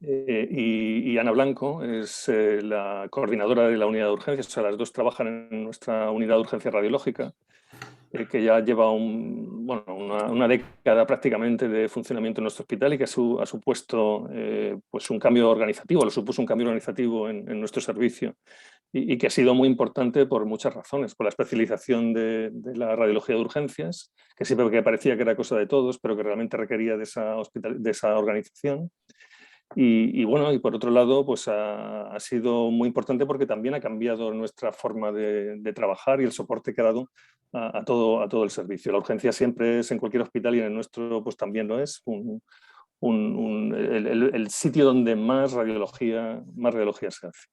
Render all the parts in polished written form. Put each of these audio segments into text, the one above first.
y Ana Blanco es la coordinadora de la unidad de urgencias. O sea, las dos trabajan en nuestra unidad de urgencia radiológica, que ya lleva una década prácticamente de funcionamiento en nuestro hospital y que ha supuesto pues un cambio organizativo, lo supuso un cambio organizativo en nuestro servicio y que ha sido muy importante por muchas razones, por la especialización de la radiología de urgencias, que siempre que parecía que era cosa de todos, pero que realmente requería de esa organización. Y por otro lado, pues ha sido muy importante porque también ha cambiado nuestra forma de trabajar y el soporte que ha dado a todo el servicio. La urgencia siempre es en cualquier hospital y en el nuestro pues también lo es, el sitio donde más radiología se hace.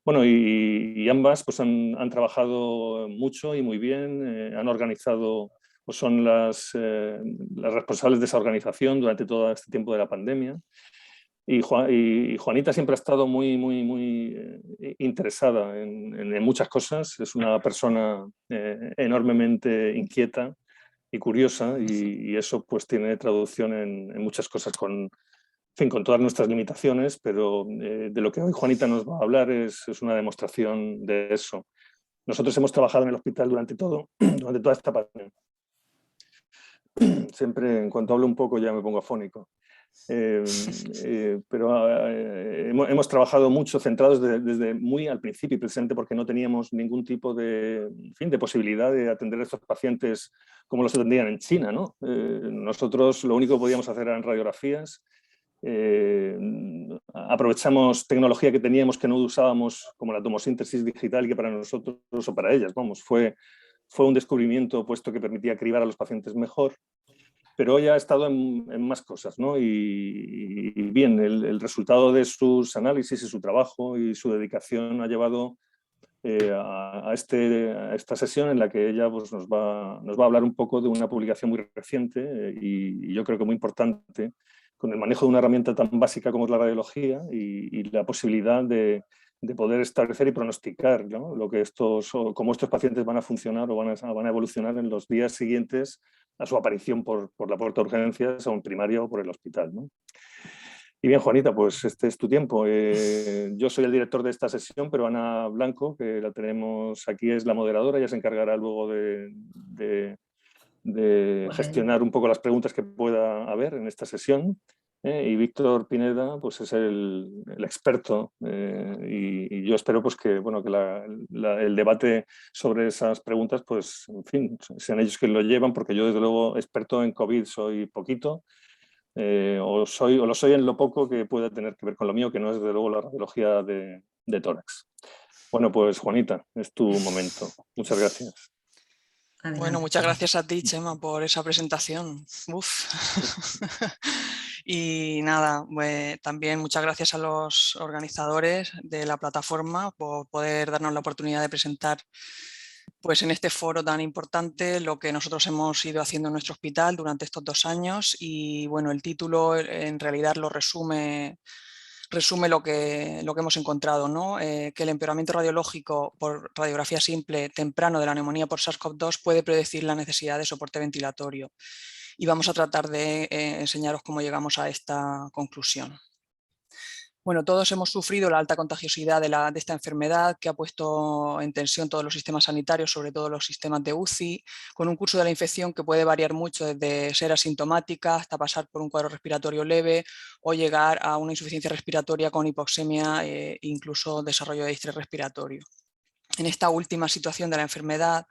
Bueno, y ambas pues han trabajado mucho y muy bien, han organizado, pues son las responsables de esa organización durante todo este tiempo de la pandemia. Y Juanita siempre ha estado muy interesada en muchas cosas. Es una persona enormemente inquieta y curiosa y eso pues tiene traducción en muchas cosas en fin, con todas nuestras limitaciones, pero de lo que hoy Juanita nos va a hablar es una demostración de eso. Nosotros hemos trabajado en el hospital durante toda esta pandemia. Siempre, en cuanto hablo un poco, ya me pongo afónico. Pero hemos trabajado mucho centrados desde muy al principio, precisamente porque no teníamos ningún tipo en fin, de posibilidad de atender a estos pacientes como los atendían en China, ¿no? Nosotros lo único que podíamos hacer eran radiografías. Aprovechamos tecnología que teníamos que no usábamos, como la tomosíntesis digital, que para nosotros o para ellas, vamos, fue un descubrimiento puesto que permitía cribar a los pacientes mejor. Pero hoy ha estado en más cosas, ¿no? Y bien, el resultado de sus análisis y su trabajo y su dedicación ha llevado a esta sesión en la que ella pues, nos va a hablar un poco de una publicación muy reciente y yo creo que muy importante, con el manejo de una herramienta tan básica como es la radiología y la posibilidad de poder establecer y pronosticar, ¿no? Cómo estos pacientes van a funcionar o van a evolucionar en los días siguientes a su aparición por la puerta de urgencias o en primaria o por el hospital, ¿no? Y bien, Juanita, pues este es tu tiempo. Yo soy el director de esta sesión, pero Ana Blanco, que la tenemos aquí, es la moderadora. Ella se encargará luego de gestionar un poco las preguntas que pueda haber en esta sesión. Y Víctor Pineda pues es el experto y yo espero pues que, bueno, que el debate sobre esas preguntas, pues en fin, sean ellos quienes lo llevan, porque yo desde luego experto en COVID soy poquito. O lo soy en lo poco que pueda tener que ver con lo mío, que no es desde luego la radiología de tórax. Bueno, pues Juanita, es tu momento. Muchas gracias. Bueno, muchas gracias a ti, Chema, por esa presentación. Uf. Y nada, también muchas gracias a los organizadores de la plataforma por poder darnos la oportunidad de presentar pues en este foro tan importante lo que nosotros hemos ido haciendo en nuestro hospital durante estos 2 años. Y bueno, el título en realidad lo resume lo que hemos encontrado, ¿no? Que el empeoramiento radiológico por radiografía simple temprano de la neumonía por SARS-CoV-2 puede predecir la necesidad de soporte ventilatorio. Y vamos a tratar de enseñaros cómo llegamos a esta conclusión. Bueno, todos hemos sufrido la alta contagiosidad de esta enfermedad que ha puesto en tensión todos los sistemas sanitarios, sobre todo los sistemas de UCI, con un curso de la infección que puede variar mucho desde ser asintomática hasta pasar por un cuadro respiratorio leve o llegar a una insuficiencia respiratoria con hipoxemia e incluso desarrollo de distrés respiratorio. En esta última situación de la enfermedad,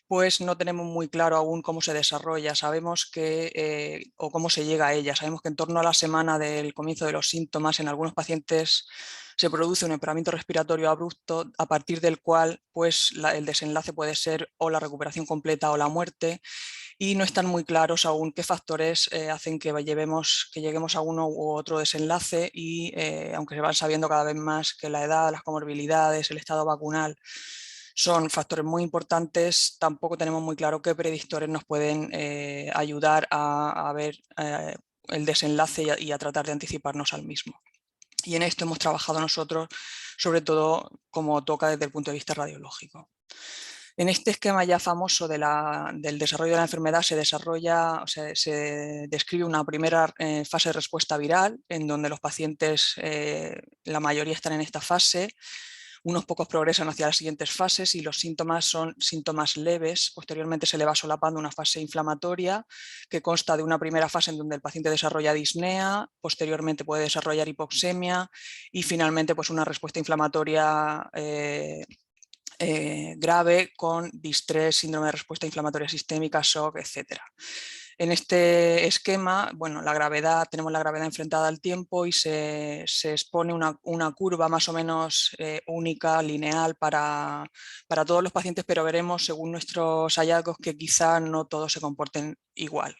pues no tenemos muy claro aún cómo se desarrolla, sabemos o cómo se llega a ella. Sabemos que en torno a la semana del comienzo de los síntomas, en algunos pacientes se produce un empeoramiento respiratorio abrupto, a partir del cual pues, el desenlace puede ser o la recuperación completa o la muerte, y no están muy claros aún qué factores hacen que lleguemos a uno u otro desenlace y aunque se van sabiendo cada vez más que la edad, las comorbilidades, el estado vacunal son factores muy importantes, tampoco tenemos muy claro qué predictores nos pueden ayudar a ver el desenlace y a tratar de anticiparnos al mismo. Y en esto hemos trabajado nosotros, sobre todo como toca desde el punto de vista radiológico. En este esquema ya famoso del desarrollo de la enfermedad se describe una primera fase de respuesta viral, en donde los pacientes, la mayoría están en esta fase, unos pocos progresan hacia las siguientes fases y los síntomas son síntomas leves. Posteriormente se le va solapando una fase inflamatoria que consta de una primera fase en donde el paciente desarrolla disnea, posteriormente puede desarrollar hipoxemia y finalmente pues, una respuesta inflamatoria grave con distrés, síndrome de respuesta inflamatoria sistémica, shock, etc. En este esquema, bueno, tenemos la gravedad enfrentada al tiempo y se expone una curva más o menos única, lineal para todos los pacientes, pero veremos según nuestros hallazgos que quizá no todos se comporten igual.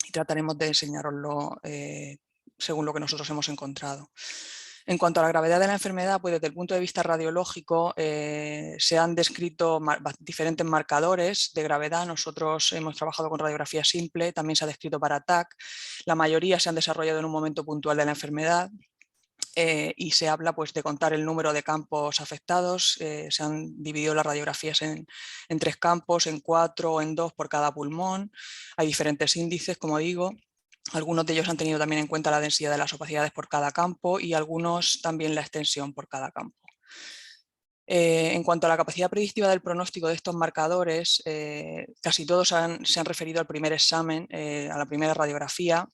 Y trataremos de enseñaroslo según lo que nosotros hemos encontrado. En cuanto a la gravedad de la enfermedad, pues desde el punto de vista radiológico se han descrito diferentes marcadores de gravedad. Nosotros hemos trabajado con radiografía simple, también se ha descrito para TAC. La mayoría se han desarrollado en un momento puntual de la enfermedad. Y se habla pues, de contar el número de campos afectados. Se han dividido las radiografías en 3 campos, en 4 o en 2 por cada pulmón. Hay diferentes índices, como digo. Algunos de ellos han tenido también en cuenta la densidad de las opacidades por cada campo y algunos también la extensión por cada campo. En cuanto a la capacidad predictiva del pronóstico de estos marcadores, casi todos se han referido al primer examen, a la primera radiografía.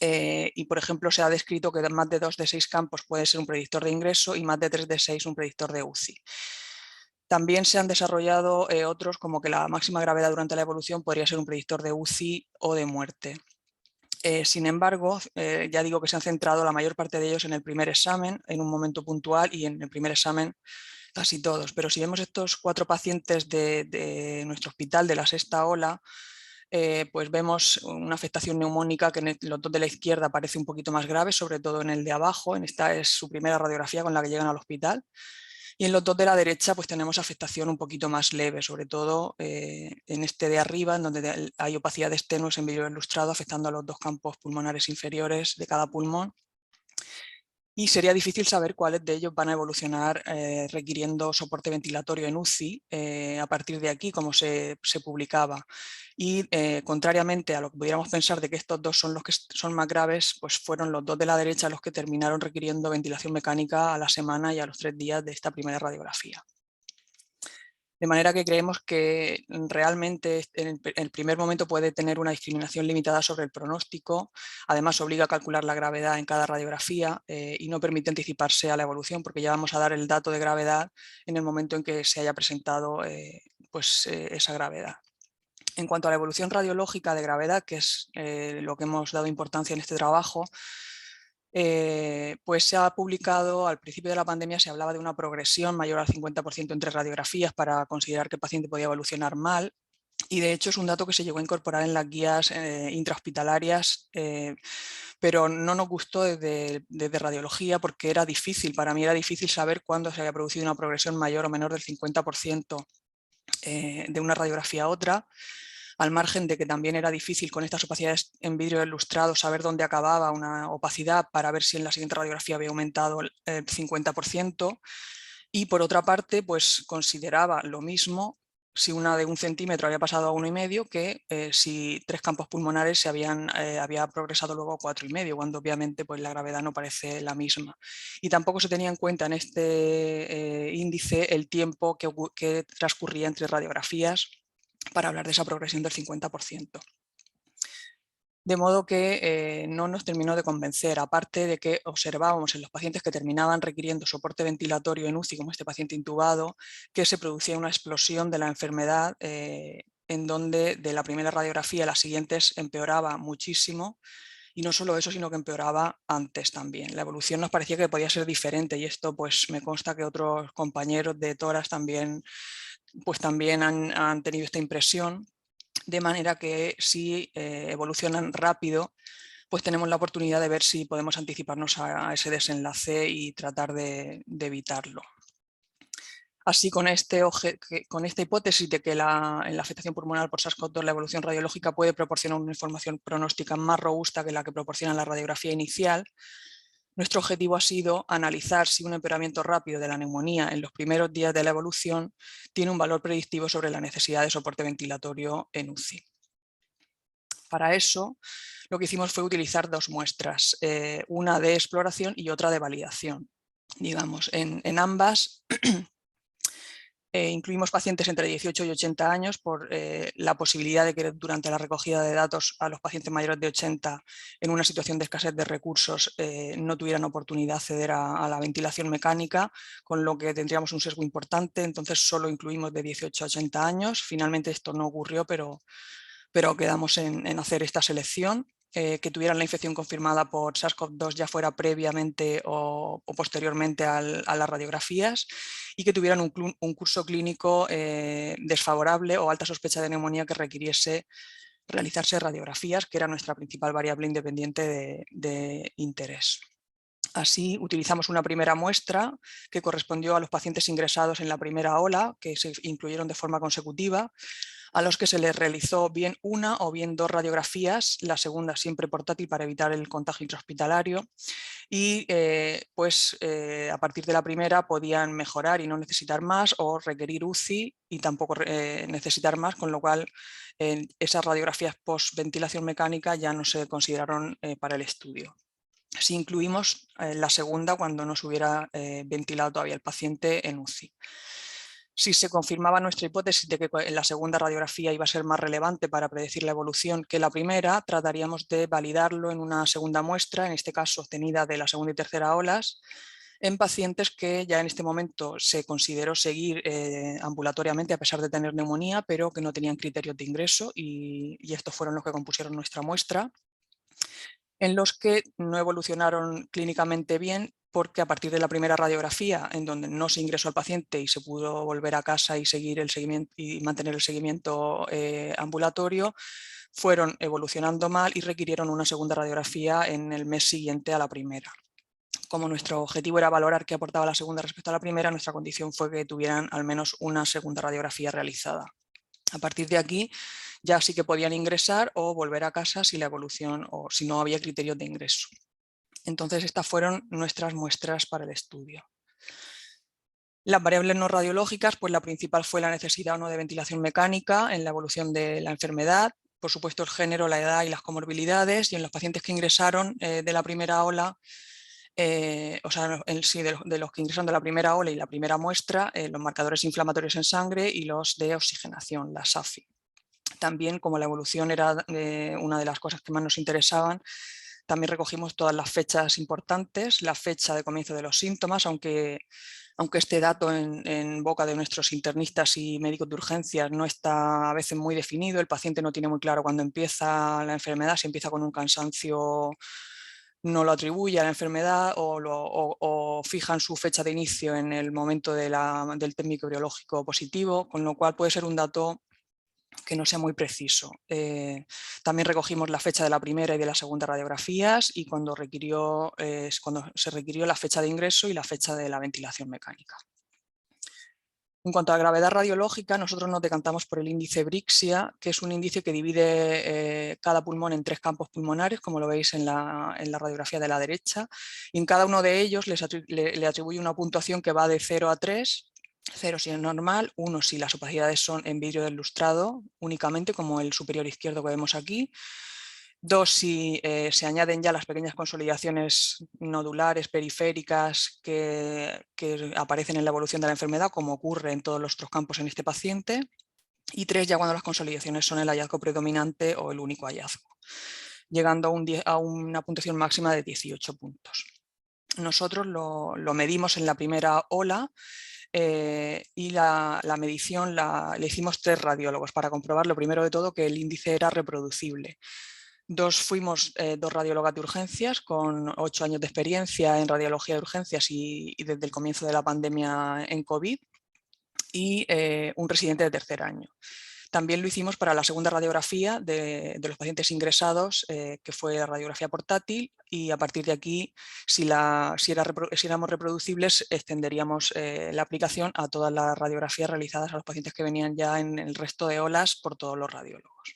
Y por ejemplo se ha descrito que más de 2 de 6 campos puede ser un predictor de ingreso y más de 3 de 6 un predictor de UCI. También se han desarrollado otros como que la máxima gravedad durante la evolución podría ser un predictor de UCI o de muerte. Sin embargo, ya digo que se han centrado la mayor parte de ellos en el primer examen, en un momento puntual y en el primer examen casi todos. Pero si vemos estos 4 pacientes de nuestro hospital de la sexta ola, pues vemos una afectación neumónica que en los 2 de la izquierda parece un poquito más grave, sobre todo en el de abajo. Esta es su primera radiografía con la que llegan al hospital. Y en los 2 de la derecha pues tenemos afectación un poquito más leve, sobre todo en este de arriba, en donde hay opacidad de estenos en vidrio ilustrado afectando a los 2 campos pulmonares inferiores de cada pulmón. Y sería difícil saber cuáles de ellos van a evolucionar requiriendo soporte ventilatorio en UCI a partir de aquí, como se publicaba. Y contrariamente a lo que pudiéramos pensar de que estos 2 son los que son más graves, pues fueron los 2 de la derecha los que terminaron requiriendo ventilación mecánica a la semana y a los 3 días de esta primera radiografía. De manera que creemos que realmente en el primer momento puede tener una discriminación limitada sobre el pronóstico. Además, obliga a calcular la gravedad en cada radiografía y no permite anticiparse a la evolución, porque ya vamos a dar el dato de gravedad en el momento en que se haya presentado esa gravedad. En cuanto a la evolución radiológica de gravedad, que es lo que hemos dado importancia en este trabajo, pues se ha publicado, al principio de la pandemia se hablaba de una progresión mayor al 50% entre radiografías para considerar que el paciente podía evolucionar mal, y de hecho es un dato que se llegó a incorporar en las guías intrahospitalarias, pero no nos gustó desde radiología porque era difícil, para mí era difícil saber cuándo se había producido una progresión mayor o menor del 50% de una radiografía a otra, al margen de que también era difícil con estas opacidades en vidrio ilustrado saber dónde acababa una opacidad para ver si en la siguiente radiografía había aumentado el 50%. Y por otra parte, pues consideraba lo mismo si una de 1 centímetro había pasado a 1,5 que si 3 campos pulmonares había progresado luego a 4,5, cuando obviamente pues, la gravedad no parece la misma. Y tampoco se tenía en cuenta en este índice el tiempo que transcurría entre radiografías para hablar de esa progresión del 50%. De modo que no nos terminó de convencer, aparte de que observábamos en los pacientes que terminaban requiriendo soporte ventilatorio en UCI, como este paciente intubado, que se producía una explosión de la enfermedad en donde de la primera radiografía a las siguientes empeoraba muchísimo, y no solo eso, sino que empeoraba antes también. La evolución nos parecía que podía ser diferente y esto pues me consta que otros compañeros de toras también han tenido esta impresión, de manera que si evolucionan rápido, pues tenemos la oportunidad de ver si podemos anticiparnos a ese desenlace y tratar de evitarlo. Así, con esta hipótesis de que en la afectación pulmonar por SARS-CoV-2 la evolución radiológica puede proporcionar una información pronóstica más robusta que la que proporciona la radiografía inicial, Nuestro objetivo ha sido analizar si un empeoramiento rápido de la neumonía en los primeros días de la evolución tiene un valor predictivo sobre la necesidad de soporte ventilatorio en UCI. Para eso, lo que hicimos fue utilizar dos muestras, una de exploración y otra de validación. Digamos, en ambas incluimos pacientes entre 18 y 80 años por la posibilidad de que durante la recogida de datos a los pacientes mayores de 80 en una situación de escasez de recursos no tuvieran oportunidad de acceder a la ventilación mecánica, con lo que tendríamos un sesgo importante, entonces solo incluimos de 18 a 80 años. Finalmente esto no ocurrió, pero quedamos en hacer esta selección. Que tuvieran la infección confirmada por SARS-CoV-2 ya fuera previamente o posteriormente a las radiografías, y que tuvieran un curso clínico desfavorable o alta sospecha de neumonía que requiriese realizarse radiografías, que era nuestra principal variable independiente de interés. Así, utilizamos una primera muestra que correspondió a los pacientes ingresados en la primera ola, que se incluyeron de forma consecutiva, a los que se les realizó bien una o bien dos radiografías, la segunda siempre portátil para evitar el contagio intrahospitalario, y a partir de la primera podían mejorar y no necesitar más, o requerir UCI y tampoco necesitar más, con lo cual esas radiografías post ventilación mecánica ya no se consideraron para el estudio. Si incluimos la segunda cuando no se hubiera ventilado todavía el paciente en UCI. Si se confirmaba nuestra hipótesis de que la segunda radiografía iba a ser más relevante para predecir la evolución que la primera, trataríamos de validarlo en una segunda muestra, en este caso obtenida de la segunda y tercera olas, en pacientes que ya en este momento se consideró seguir ambulatoriamente a pesar de tener neumonía, pero que no tenían criterios de ingreso, y estos fueron los que compusieron nuestra muestra, en los que no evolucionaron clínicamente bien, porque a partir de la primera radiografía, en donde no se ingresó al paciente y se pudo volver a casa y seguir el seguimiento y mantener el seguimiento ambulatorio, fueron evolucionando mal y requirieron una segunda radiografía en el mes siguiente a la primera. Como nuestro objetivo era valorar qué aportaba la segunda respecto a la primera, nuestra condición fue que tuvieran al menos una segunda radiografía realizada. A partir de aquí ya sí que podían ingresar o volver a casa si la evolución o si no había criterios de ingreso. Entonces estas fueron nuestras muestras para el estudio. Las variables no radiológicas, pues la principal fue la necesidad o no de ventilación mecánica en la evolución de la enfermedad, por supuesto el género, la edad y las comorbilidades, y en los pacientes que ingresaron de la primera ola, de los que ingresaron de la primera ola y la primera muestra, los marcadores inflamatorios en sangre y los de oxigenación, la SAFI. También, como la evolución era una de las cosas que más nos interesaban, también recogimos todas las fechas importantes, la fecha de comienzo de los síntomas, aunque este dato en boca de nuestros internistas y médicos de urgencias no está a veces muy definido. El paciente no tiene muy claro cuándo empieza la enfermedad, si empieza con un cansancio no lo atribuye a la enfermedad o fijan su fecha de inicio en el momento del test microbiológico positivo, con lo cual puede ser un dato que no sea muy preciso. También recogimos la fecha de la primera y de la segunda radiografías, y cuando se requirió la fecha de ingreso y la fecha de la ventilación mecánica. En cuanto a gravedad radiológica, nosotros nos decantamos por el índice Brixia, que es un índice que divide cada pulmón en 3 campos pulmonares, como lo veis en la radiografía de la derecha, y en cada uno de ellos le atribuye una puntuación que va de 0 a 3, 0 si es normal, 1 si las opacidades son en vidrio deslustrado únicamente, como el superior izquierdo que vemos aquí, 2 si se añaden ya las pequeñas consolidaciones nodulares periféricas que aparecen en la evolución de la enfermedad, como ocurre en todos los otros campos en este paciente, y 3 ya cuando las consolidaciones son el hallazgo predominante o el único hallazgo, llegando a una puntuación máxima de 18 puntos. Nosotros lo medimos en la primera ola, y la medición le hicimos 3 radiólogos para comprobar, lo primero de todo, que el índice era reproducible. Fuimos 2 radiólogas de urgencias con 8 años de experiencia en radiología de urgencias y desde el comienzo de la pandemia en COVID, y un residente de tercer año. También lo hicimos para la segunda radiografía de los pacientes ingresados, que fue la radiografía portátil, y a partir de aquí, si éramos reproducibles, extenderíamos la aplicación a todas las radiografías realizadas a los pacientes que venían ya en el resto de olas por todos los radiólogos.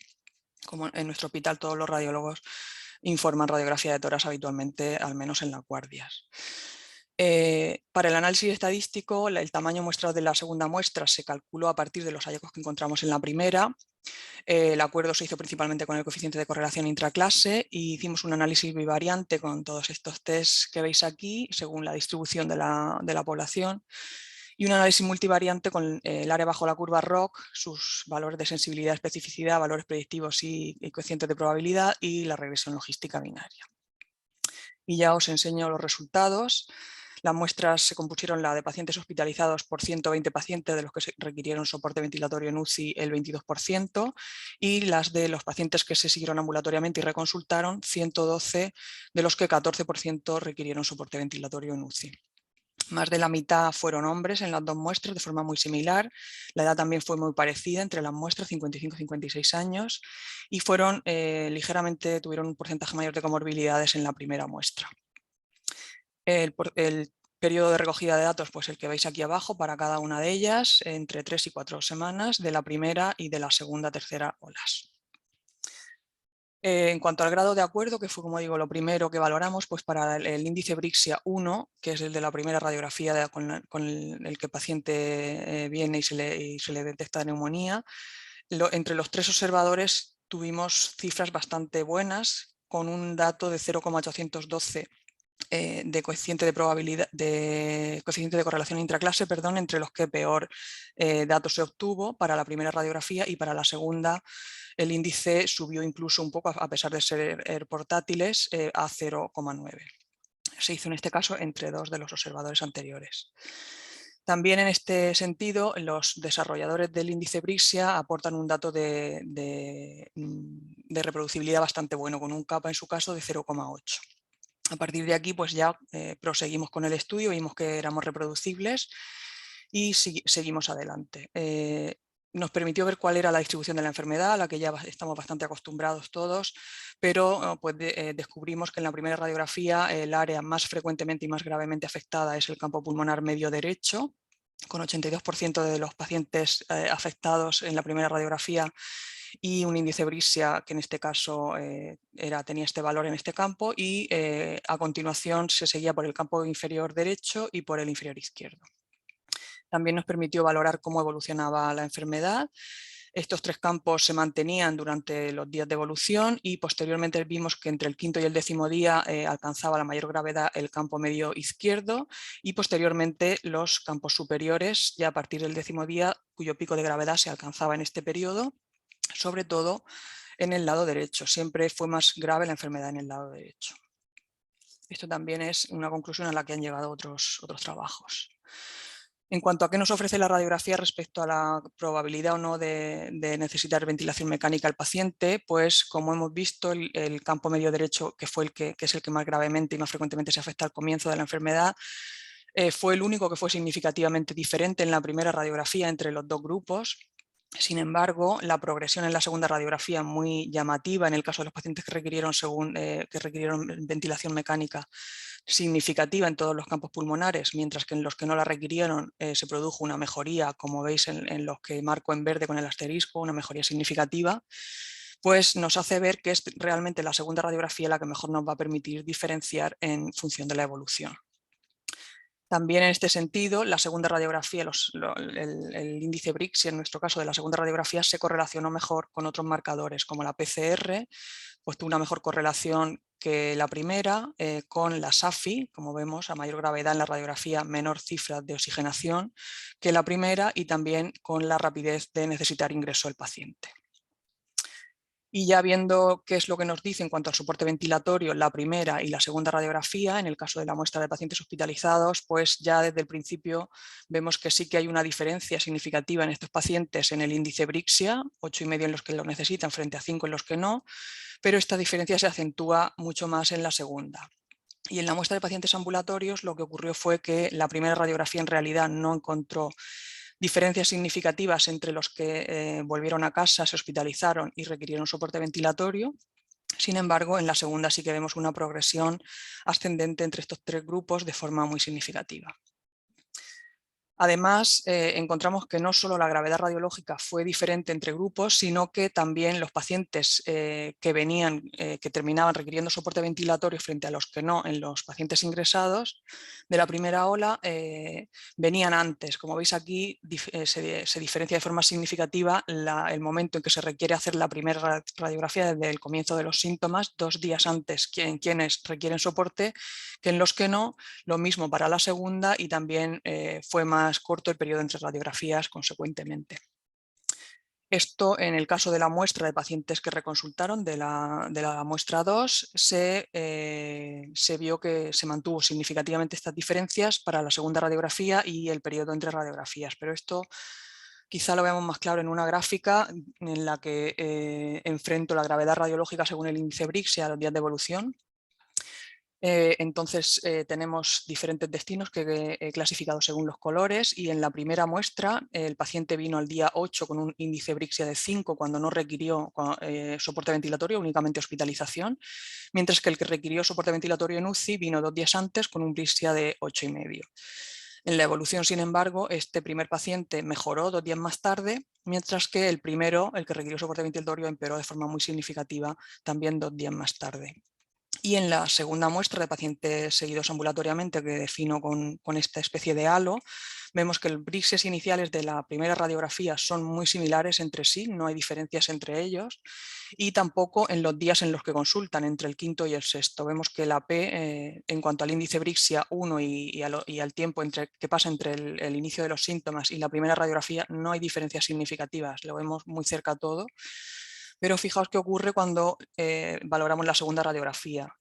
Como en nuestro hospital todos los radiólogos informan radiografía de tórax habitualmente, al menos en las guardias. Para el análisis estadístico, el tamaño muestrado de la segunda muestra se calculó a partir de los hallazgos que encontramos en la primera. El acuerdo se hizo principalmente con el coeficiente de correlación intraclase y hicimos un análisis bivariante con todos estos tests que veis aquí, según la distribución de la población, y un análisis multivariante con el área bajo la curva ROC, sus valores de sensibilidad, especificidad, valores predictivos y coeficientes de probabilidad, y la regresión logística binaria. Y ya os enseño los resultados. Las muestras se compusieron la de pacientes hospitalizados por 120 pacientes, de los que requirieron soporte ventilatorio en UCI el 22%, y las de los pacientes que se siguieron ambulatoriamente y reconsultaron, 112, de los que 14% requirieron soporte ventilatorio en UCI. Más de la mitad fueron hombres en las dos muestras de forma muy similar. La edad también fue muy parecida entre las muestras, 55 y 56 años, y tuvieron un porcentaje mayor de comorbilidades en la primera muestra. El periodo de recogida de datos, pues el que veis aquí abajo para cada una de ellas, entre 3 y 4 semanas de la primera y de la segunda, tercera olas. En cuanto al grado de acuerdo, que fue, como digo, lo primero que valoramos, pues para el índice Brixia 1, que es el de la primera radiografía con el que el paciente viene y se le detecta neumonía, entre los 3 observadores tuvimos cifras bastante buenas, con un dato de 0,812 de coeficiente de probabilidad, de coeficiente de correlación intraclase, perdón, entre los que peor datos se obtuvo para la primera radiografía, y para la segunda el índice subió incluso un poco, a pesar de ser portátiles, a 0,9. Se hizo en este caso entre 2 de los observadores anteriores. También en este sentido, los desarrolladores del índice Brixia aportan un dato de reproducibilidad bastante bueno, con un kappa en su caso de 0,8. A partir de aquí, pues ya proseguimos con el estudio, vimos que éramos reproducibles y seguimos adelante. Nos permitió ver cuál era la distribución de la enfermedad, a la que ya estamos bastante acostumbrados todos, pero pues descubrimos que en la primera radiografía el área más frecuentemente y más gravemente afectada es el campo pulmonar medio derecho, con 82% de los pacientes afectados en la primera radiografía y un índice Brixia que en este caso tenía este valor en este campo, y a continuación se seguía por el campo inferior derecho y por el inferior izquierdo. También nos permitió valorar cómo evolucionaba la enfermedad. Estos 3 campos se mantenían durante los días de evolución y posteriormente vimos que entre el 5.º y el 10.º día alcanzaba la mayor gravedad el campo medio izquierdo, y posteriormente los campos superiores ya a partir del 10.º día, cuyo pico de gravedad se alcanzaba en este periodo, sobre todo en el lado derecho. Siempre fue más grave la enfermedad en el lado derecho. Esto también es una conclusión a la que han llegado otros trabajos. En cuanto a qué nos ofrece la radiografía respecto a la probabilidad o no de necesitar ventilación mecánica al paciente, pues como hemos visto, el campo medio derecho, que es el que más gravemente y más frecuentemente se afecta al comienzo de la enfermedad, fue el único que fue significativamente diferente en la primera radiografía entre los 2 grupos. Sin embargo, la progresión en la segunda radiografía, muy llamativa en el caso de los pacientes que requirieron ventilación mecánica, significativa en todos los campos pulmonares, mientras que en los que no la requirieron se produjo una mejoría, como veis en los que marco en verde con el asterisco, una mejoría significativa, pues nos hace ver que es realmente la segunda radiografía la que mejor nos va a permitir diferenciar en función de la evolución. También en este sentido, la segunda radiografía, el índice Brixia, en nuestro caso de la segunda radiografía, se correlacionó mejor con otros marcadores, como la PCR, pues tuvo una mejor correlación que la primera, con la SAFI, como vemos, a mayor gravedad en la radiografía, menor cifra de oxigenación que la primera, y también con la rapidez de necesitar ingreso del paciente. Y ya viendo qué es lo que nos dice en cuanto al soporte ventilatorio la primera y la segunda radiografía, en el caso de la muestra de pacientes hospitalizados, pues ya desde el principio vemos que sí que hay una diferencia significativa en estos pacientes en el índice Brixia, 8,5 en los que lo necesitan frente a 5 en los que no, pero esta diferencia se acentúa mucho más en la segunda. Y en la muestra de pacientes ambulatorios lo que ocurrió fue que la primera radiografía en realidad no encontró diferencias significativas entre los que volvieron a casa, se hospitalizaron y requirieron soporte ventilatorio. Sin embargo, en la segunda sí que vemos una progresión ascendente entre estos 3 grupos de forma muy significativa. Además, encontramos que no solo la gravedad radiológica fue diferente entre grupos, sino que también los pacientes que terminaban requiriendo soporte ventilatorio frente a los que no en los pacientes ingresados de la primera ola venían antes. Como veis aquí se diferencia de forma significativa el momento en que se requiere hacer la primera radiografía desde el comienzo de los síntomas, 2 días antes en quienes requieren soporte que en los que no. Lo mismo para la segunda y también fue más corto el periodo entre radiografías consecuentemente. Esto en el caso de la muestra de pacientes que reconsultaron de la muestra 2 se vio que se mantuvo significativamente estas diferencias para la segunda radiografía y el periodo entre radiografías, pero esto quizá lo veamos más claro en una gráfica en la que enfrento la gravedad radiológica según el índice Brixia a los días de evolución. Entonces tenemos diferentes destinos que he clasificado según los colores y en la primera muestra el paciente vino al día 8 con un índice Brixia de 5 cuando no requirió soporte ventilatorio, únicamente hospitalización, mientras que el que requirió soporte ventilatorio en UCI vino 2 días antes con un Brixia de 8,5. En la evolución, sin embargo, este primer paciente mejoró 2 días más tarde, mientras que el primero, el que requirió soporte ventilatorio, empeoró de forma muy significativa también 2 días más tarde. Y en la segunda muestra de pacientes seguidos ambulatoriamente, que defino con esta especie de halo, vemos que los Brixias iniciales de la primera radiografía son muy similares entre sí, no hay diferencias entre ellos, y tampoco en los días en los que consultan, entre el quinto y el sexto. Vemos que la P, en cuanto al índice Brixia 1 y al tiempo que pasa entre el inicio de los síntomas y la primera radiografía, no hay diferencias significativas, lo vemos muy cerca todo. Pero fijaos qué ocurre cuando valoramos la segunda radiografía.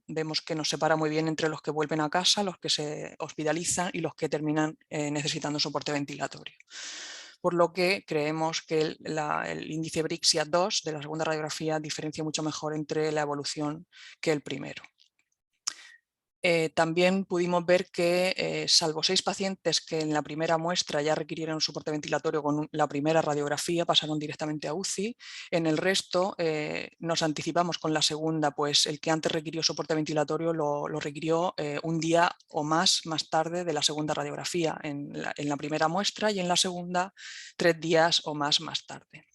Vemos que nos separa muy bien entre los que vuelven a casa, los que se hospitalizan y los que terminan necesitando soporte ventilatorio. Por lo que creemos que el índice Brixia 2 de la segunda radiografía diferencia mucho mejor entre la evolución que el primero. También pudimos ver que, salvo 6 pacientes que en la primera muestra ya requirieron soporte ventilatorio con la primera radiografía, pasaron directamente a UCI, en el resto nos anticipamos con la segunda, pues el que antes requirió soporte ventilatorio lo requirió un día o más tarde de la segunda radiografía, en la primera muestra, y en la segunda 3 días o más tarde.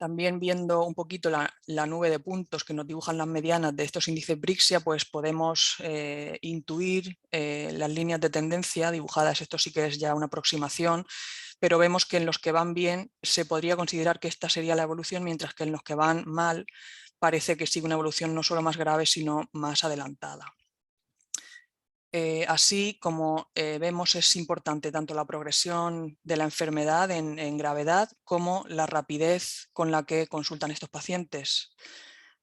También viendo un poquito la nube de puntos que nos dibujan las medianas de estos índices Brixia, pues podemos intuir las líneas de tendencia dibujadas. Esto sí que es ya una aproximación, pero vemos que en los que van bien se podría considerar que esta sería la evolución, mientras que en los que van mal parece que sigue una evolución no solo más grave, sino más adelantada. Así como vemos, es importante tanto la progresión de la enfermedad en gravedad como la rapidez con la que consultan estos pacientes,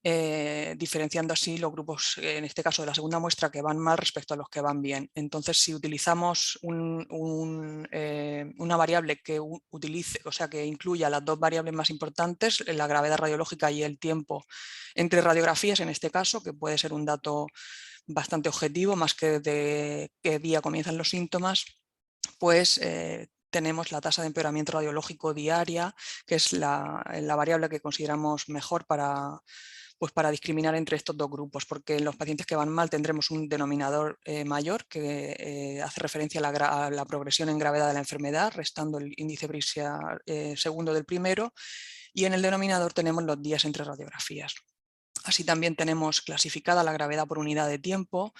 diferenciando así los grupos, en este caso de la segunda muestra, que van mal respecto a los que van bien. Entonces, si utilizamos una variable que que incluya las 2 variables más importantes, la gravedad radiológica y el tiempo entre radiografías, en este caso, que puede ser un dato bastante objetivo, más que de qué día comienzan los síntomas, pues tenemos la tasa de empeoramiento radiológico diaria, que es la variable que consideramos mejor para discriminar entre estos 2 grupos, porque en los pacientes que van mal tendremos un denominador mayor que hace referencia a la progresión en gravedad de la enfermedad, restando el índice Brixia segundo del primero, y en el denominador tenemos los días entre radiografías. Así también tenemos clasificada la gravedad por unidad de tiempo,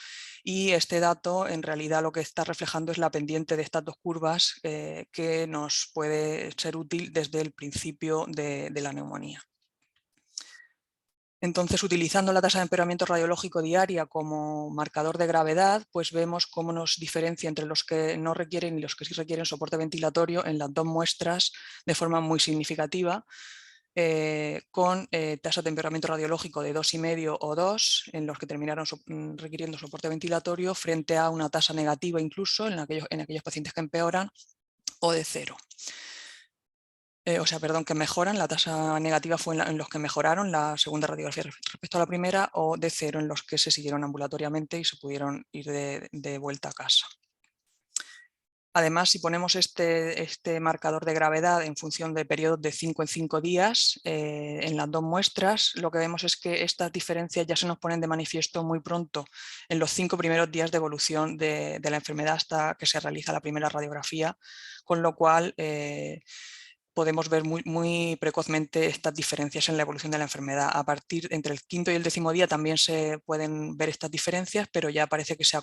y este dato en realidad lo que está reflejando es la pendiente de estas 2 curvas que nos puede ser útil desde el principio de la neumonía. Entonces, utilizando la tasa de empeoramiento radiológico diaria como marcador de gravedad, pues vemos cómo nos diferencia entre los que no requieren y los que sí requieren soporte ventilatorio en las 2 muestras de forma muy significativa, con tasa de empeoramiento radiológico de 2,5 o 2 en los que terminaron requiriendo soporte ventilatorio, frente a una tasa negativa incluso en aquellos pacientes que empeoran, o de 0. Que mejoran, la tasa negativa fue en los que mejoraron la segunda radiografía respecto a la primera, o de 0 en los que se siguieron ambulatoriamente y se pudieron ir de vuelta a casa. Además, si ponemos este marcador de gravedad en función de periodos de 5 en 5 días en las dos muestras, lo que vemos es que estas diferencias ya se nos ponen de manifiesto muy pronto, en los 5 primeros días de evolución de la enfermedad hasta que se realiza la primera radiografía, con lo cual podemos ver muy precozmente estas diferencias en la evolución de la enfermedad. A partir entre el 5.º y el 10.º día también se pueden ver estas diferencias, pero ya parece que se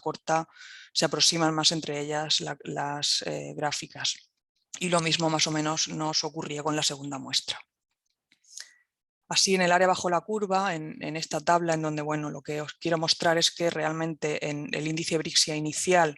aproximan más entre ellas las gráficas. Y lo mismo más o menos nos ocurría con la segunda muestra. Así, en el área bajo la curva, en esta tabla, en donde lo que os quiero mostrar es que realmente en el índice Brixia inicial,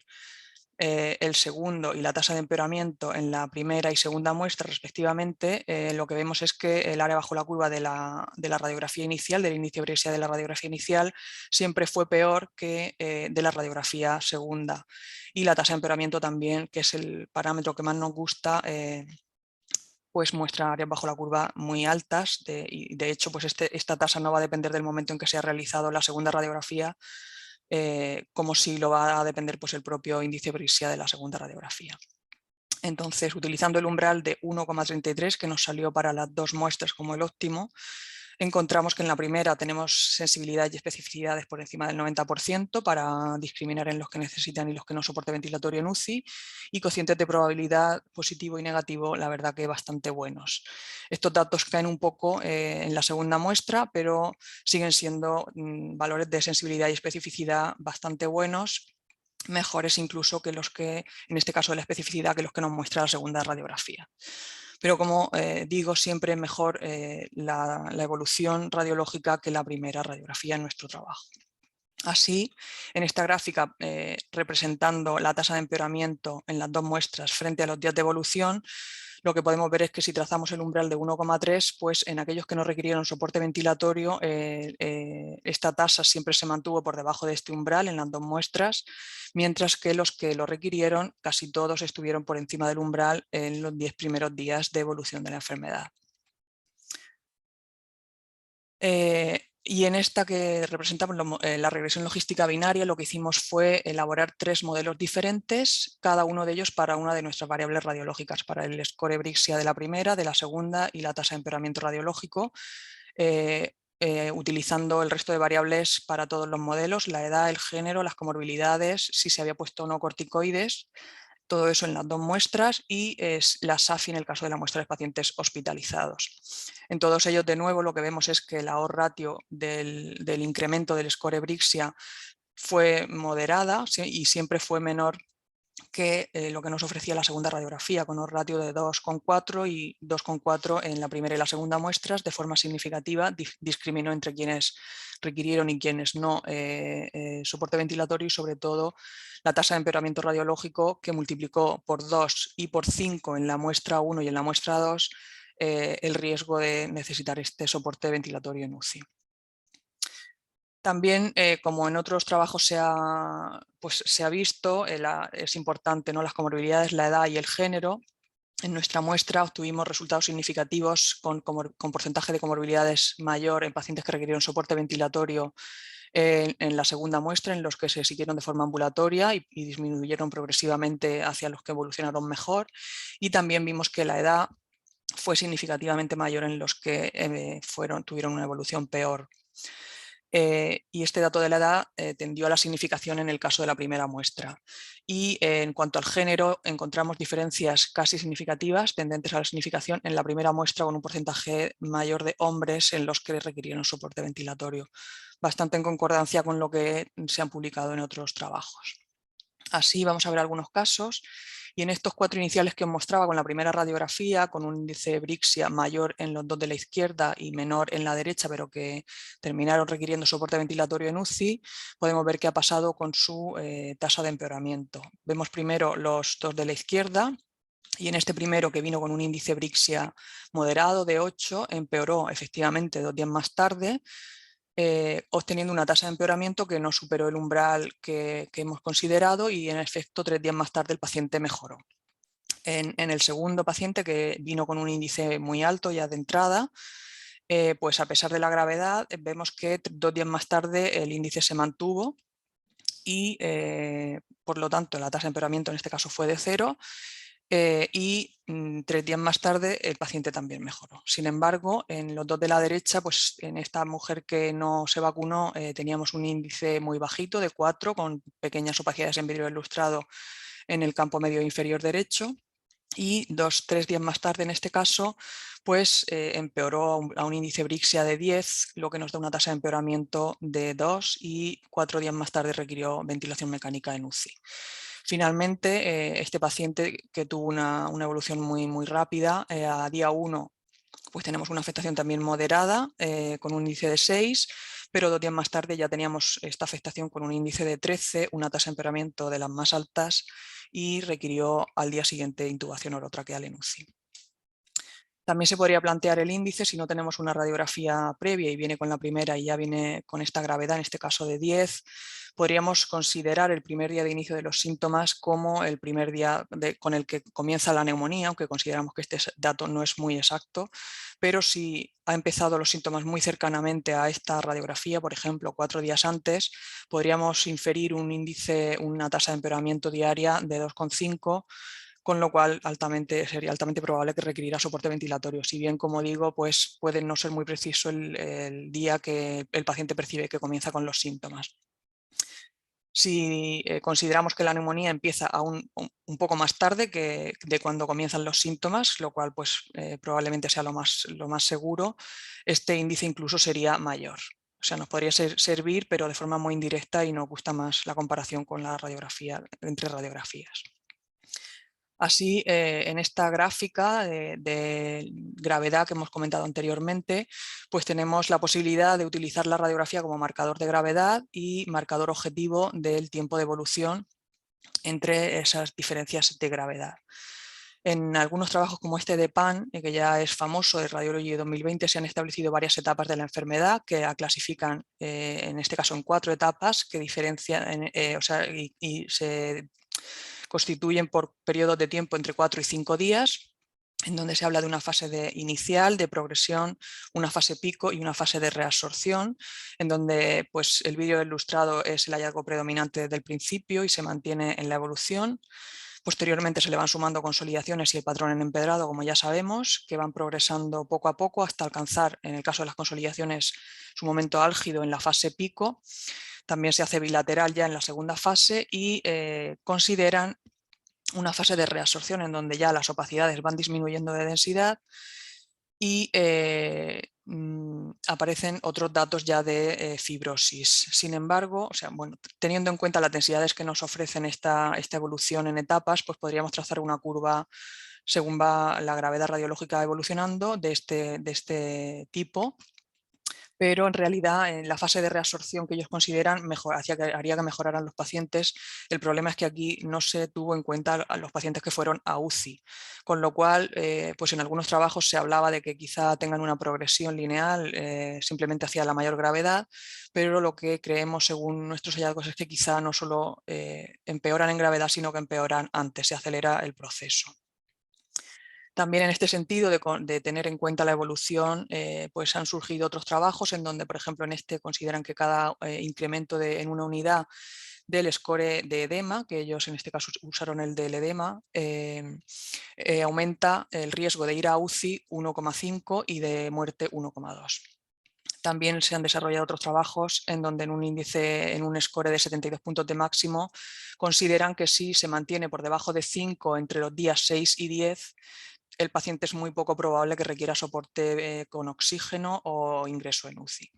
el segundo y la tasa de empeoramiento en la primera y segunda muestra respectivamente, lo que vemos es que el área bajo la curva de la radiografía inicial, del índice Brixia de la radiografía inicial, siempre fue peor que de la radiografía segunda. Y la tasa de empeoramiento también, que es el parámetro que más nos gusta, pues muestra áreas bajo la curva muy altas y de hecho pues esta tasa no va a depender del momento en que se ha realizado la segunda radiografía, como si lo va a depender pues el propio índice Brixia de la segunda radiografía. Entonces, utilizando el umbral de 1,33 que nos salió para las dos muestras como el óptimo, encontramos que en la primera tenemos sensibilidad y especificidades por encima del 90% para discriminar en los que necesitan y los que no soporte ventilatorio en UCI, y cocientes de probabilidad positivo y negativo, la verdad que bastante buenos. Estos datos caen un poco en la segunda muestra, pero siguen siendo valores de sensibilidad y especificidad bastante buenos, mejores incluso que los que, en este caso de la especificidad, que los que nos muestra la segunda radiografía. Pero como digo, siempre es mejor la evolución radiológica que la primera radiografía en nuestro trabajo. Así, en esta gráfica representando la tasa de empeoramiento en las dos muestras frente a los días de evolución, lo que podemos ver es que si trazamos el umbral de 1,3, pues en aquellos que no requirieron soporte ventilatorio, esta tasa siempre se mantuvo por debajo de este umbral en las dos muestras, mientras que los que lo requirieron, casi todos estuvieron por encima del umbral en los 10 primeros días de evolución de la enfermedad. Y en esta que representamos la regresión logística binaria, lo que hicimos fue elaborar 3 modelos diferentes, cada uno de ellos para una de nuestras variables radiológicas, para el score Brixia de la primera, de la segunda y la tasa de empeoramiento radiológico, utilizando el resto de variables para todos los modelos, la edad, el género, las comorbilidades, si se había puesto o no corticoides, todo eso en las dos muestras, y la SAFI en el caso de la muestra de pacientes hospitalizados. En todos ellos, de nuevo, lo que vemos es que la odds ratio del incremento del score Brixia fue moderada, ¿sí? Y siempre fue menor que lo que nos ofrecía la segunda radiografía, con un ratio de 2,4 y 2,4 en la primera y la segunda muestras. De forma significativa discriminó entre quienes requirieron y quienes no soporte ventilatorio, y sobre todo la tasa de empeoramiento radiológico, que multiplicó por 2 y por 5 en la muestra 1 y en la muestra 2 el riesgo de necesitar este soporte ventilatorio en UCI. También, como en otros trabajos se ha visto, es importante, ¿no?, las comorbilidades, la edad y el género. En nuestra muestra obtuvimos resultados significativos con porcentaje de comorbilidades mayor en pacientes que requirieron soporte ventilatorio en la segunda muestra, en los que se siguieron de forma ambulatoria y disminuyeron progresivamente hacia los que evolucionaron mejor. Y también vimos que la edad fue significativamente mayor en los que tuvieron una evolución peor. Y este dato de la edad tendió a la significación en el caso de la primera muestra. Y en cuanto al género, encontramos diferencias casi significativas, tendentes a la significación en la primera muestra, con un porcentaje mayor de hombres en los que requirieron soporte ventilatorio, bastante en concordancia con lo que se han publicado en otros trabajos. Así vamos a ver algunos casos, y en estos 4 iniciales que os mostraba con la primera radiografía, con un índice Brixia mayor en los dos de la izquierda y menor en la derecha, pero que terminaron requiriendo soporte ventilatorio en UCI, podemos ver qué ha pasado con su tasa de empeoramiento. Vemos primero los dos de la izquierda, y en este primero, que vino con un índice Brixia moderado de 8, empeoró efectivamente 2 días más tarde, obteniendo una tasa de empeoramiento que no superó el umbral que hemos considerado, y en efecto 3 días más tarde el paciente mejoró. En el segundo paciente, que vino con un índice muy alto ya de entrada, pues a pesar de la gravedad vemos que 2 días más tarde el índice se mantuvo y por lo tanto la tasa de empeoramiento en este caso fue de 0 y 3 días más tarde el paciente también mejoró. Sin embargo, en los dos de la derecha, pues en esta mujer que no se vacunó teníamos un índice muy bajito de 4 con pequeñas opacidades en vidrio ilustrado en el campo medio inferior derecho. Y 2-3 días más tarde, en este caso, pues empeoró a un índice Brixia de 10, lo que nos da una tasa de empeoramiento de 2 y 4 días más tarde requirió ventilación mecánica en UCI. Finalmente, este paciente que tuvo una evolución muy rápida, a día 1 pues tenemos una afectación también moderada con un índice de 6, pero 2 días más tarde ya teníamos esta afectación con un índice de 13, una tasa de empeoramiento de las más altas y requirió al día siguiente intubación orotraqueal en UCI. También se podría plantear el índice si no tenemos una radiografía previa y viene con la primera y ya viene con esta gravedad, en este caso de 10. Podríamos considerar el primer día de inicio de los síntomas como el primer día con el que comienza la neumonía, aunque consideramos que este dato no es muy exacto, pero si ha empezado los síntomas muy cercanamente a esta radiografía, por ejemplo, 4 días antes, podríamos inferir un índice, una tasa de empeoramiento diaria de 2,5, con lo cual sería altamente probable que requerirá soporte ventilatorio. Si bien, como digo, pues puede no ser muy preciso el día que el paciente percibe que comienza con los síntomas. Si consideramos que la neumonía empieza aún un poco más tarde de cuando comienzan los síntomas, lo cual pues, probablemente sea lo más seguro, este índice incluso sería mayor. O sea, nos podría servir, pero de forma muy indirecta y nos gusta más la comparación con la radiografía, entre radiografías. Así, en esta gráfica de gravedad que hemos comentado anteriormente, pues tenemos la posibilidad de utilizar la radiografía como marcador de gravedad y marcador objetivo del tiempo de evolución entre esas diferencias de gravedad. En algunos trabajos como este de Pan, que ya es famoso, de Radiology 2020, se han establecido varias etapas de la enfermedad que la clasifican, en este caso, en 4 etapas que diferencian, y se constituyen por periodos de tiempo entre 4 y 5 días, en donde se habla de una fase inicial, de progresión, una fase pico y una fase de reabsorción, en donde pues, el vídeo ilustrado es el hallazgo predominante desde el principio y se mantiene en la evolución. Posteriormente se le van sumando consolidaciones y el patrón en empedrado, como ya sabemos, que van progresando poco a poco hasta alcanzar, en el caso de las consolidaciones, su momento álgido en la fase pico. También se hace bilateral ya en la segunda fase y consideran una fase de reabsorción en donde ya las opacidades van disminuyendo de densidad y aparecen otros datos ya de fibrosis. Sin embargo, teniendo en cuenta las densidades que nos ofrecen esta evolución en etapas, pues podríamos trazar una curva según va la gravedad radiológica evolucionando de este tipo, pero en realidad en la fase de reabsorción que ellos consideran haría que mejoraran los pacientes. El problema es que aquí no se tuvo en cuenta a los pacientes que fueron a UCI, con lo cual pues en algunos trabajos se hablaba de que quizá tengan una progresión lineal simplemente hacia la mayor gravedad, pero lo que creemos según nuestros hallazgos es que quizá no solo empeoran en gravedad, sino que empeoran antes, se acelera el proceso. También en este sentido de tener en cuenta la evolución, pues han surgido otros trabajos en donde, por ejemplo, en este consideran que cada incremento en una unidad del score de edema, que ellos en este caso usaron el del edema, aumenta el riesgo de ir a UCI 1,5 y de muerte 1,2. También se han desarrollado otros trabajos en donde en un score de 72 puntos de máximo, consideran que si se mantiene por debajo de 5 entre los días 6 y 10, el paciente es muy poco probable que requiera soporte con oxígeno o ingreso en UCI.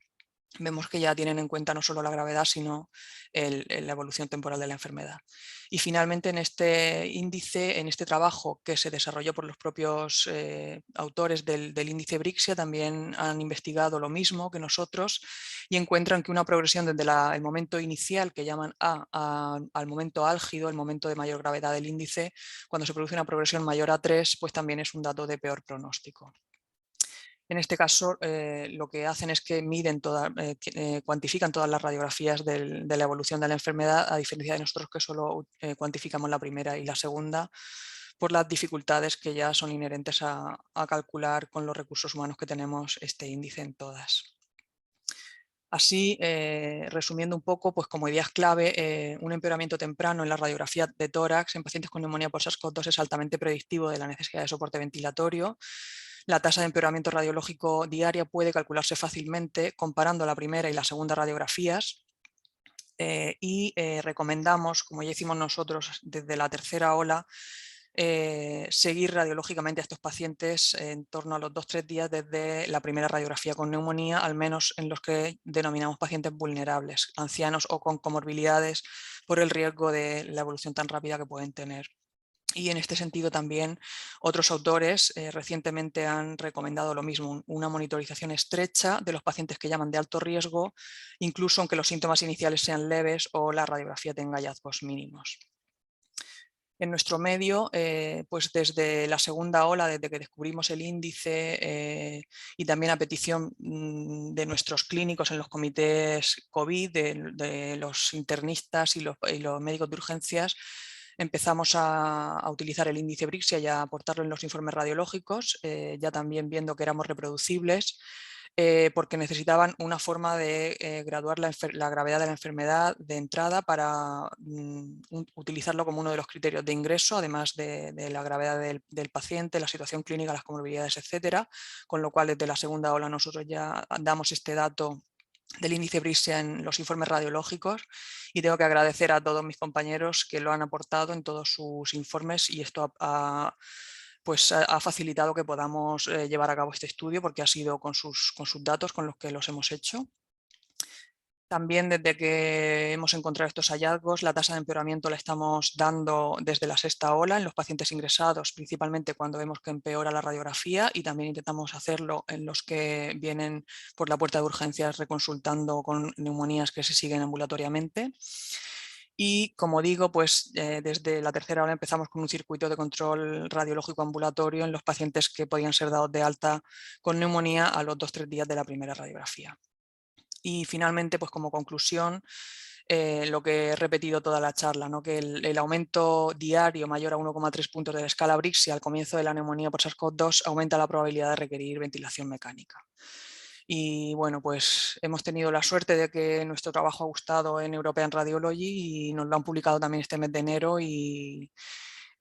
Vemos que ya tienen en cuenta no solo la gravedad, sino la evolución temporal de la enfermedad. Y finalmente en este índice, en este trabajo que se desarrolló por los propios autores del índice Brixia, también han investigado lo mismo que nosotros y encuentran que una progresión desde el momento inicial, que llaman al momento álgido, el momento de mayor gravedad del índice, cuando se produce una progresión mayor a 3, pues también es un dato de peor pronóstico. En este caso, lo que hacen es que cuantifican todas las radiografías de la evolución de la enfermedad, a diferencia de nosotros que solo cuantificamos la primera y la segunda, por las dificultades que ya son inherentes a calcular con los recursos humanos que tenemos este índice en todas. Así, resumiendo un poco, pues como ideas clave, un empeoramiento temprano en la radiografía de tórax en pacientes con neumonía por SARS-CoV-2 es altamente predictivo de la necesidad de soporte ventilatorio. La tasa de empeoramiento radiológico diaria puede calcularse fácilmente comparando la primera y la segunda radiografías. Recomendamos, como ya hicimos nosotros desde la tercera ola, seguir radiológicamente a estos pacientes en torno a los 2-3 días desde la primera radiografía con neumonía, al menos en los que denominamos pacientes vulnerables, ancianos o con comorbilidades, por el riesgo de la evolución tan rápida que pueden tener. Y en este sentido también otros autores recientemente han recomendado lo mismo, una monitorización estrecha de los pacientes que llaman de alto riesgo, incluso aunque los síntomas iniciales sean leves o la radiografía tenga hallazgos mínimos. En nuestro medio, pues desde la segunda ola, desde que descubrimos el índice y también a petición de nuestros clínicos en los comités COVID, de los internistas y los médicos de urgencias, empezamos a utilizar el índice Brixia y a aportarlo en los informes radiológicos, ya también viendo que éramos reproducibles, porque necesitaban una forma de graduar la gravedad de la enfermedad de entrada para utilizarlo como uno de los criterios de ingreso, además de la gravedad del paciente, la situación clínica, las comorbilidades, etcétera, con lo cual desde la segunda ola nosotros ya damos este dato del índice Brixia en los informes radiológicos, y tengo que agradecer a todos mis compañeros que lo han aportado en todos sus informes, y esto pues ha facilitado que podamos llevar a cabo este estudio, porque ha sido con sus datos con los que los hemos hecho. También desde que hemos encontrado estos hallazgos, la tasa de empeoramiento la estamos dando desde la sexta ola en los pacientes ingresados, principalmente cuando vemos que empeora la radiografía, y también intentamos hacerlo en los que vienen por la puerta de urgencias reconsultando con neumonías que se siguen ambulatoriamente. Y como digo, pues desde la tercera ola empezamos con un circuito de control radiológico ambulatorio en los pacientes que podían ser dados de alta con neumonía a los 2-3 días de la primera radiografía. Y finalmente, pues como conclusión, lo que he repetido toda la charla, ¿no? Que el aumento diario mayor a 1,3 puntos de la escala Brixia al comienzo de la neumonía por SARS-CoV-2 aumenta la probabilidad de requerir ventilación mecánica. Y bueno, pues hemos tenido la suerte de que nuestro trabajo ha gustado en European Radiology y nos lo han publicado también este mes de enero, y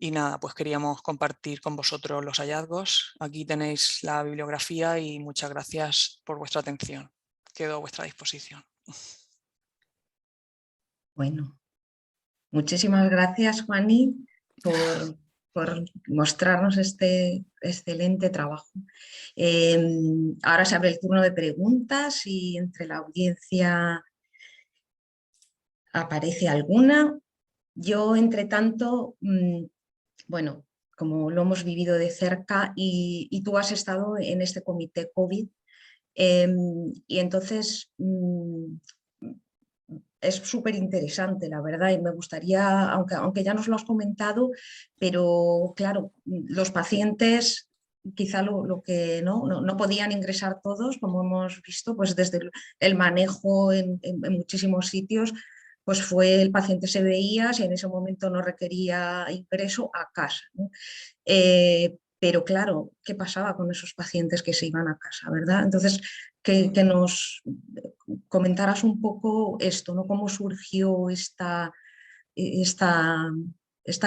nada, pues queríamos compartir con vosotros los hallazgos. Aquí tenéis la bibliografía y muchas gracias por vuestra atención. Quedo a vuestra disposición. Bueno, muchísimas gracias, Juani, por mostrarnos este excelente trabajo. Ahora se abre el turno de preguntas y entre la audiencia aparece alguna. Yo, entre tanto, bueno, como lo hemos vivido de cerca y tú has estado en este comité COVID, y entonces es súper interesante, la verdad, y me gustaría, aunque ya nos lo has comentado, pero claro, los pacientes quizá lo que no podían ingresar todos, como hemos visto, pues desde el manejo en muchísimos sitios, pues fue el paciente se veía, si en ese momento no requería ingreso, a casa, ¿no? Pero claro, ¿qué pasaba con esos pacientes que se iban a casa, verdad? Entonces, que nos comentaras un poco esto, ¿no? Cómo surgió esta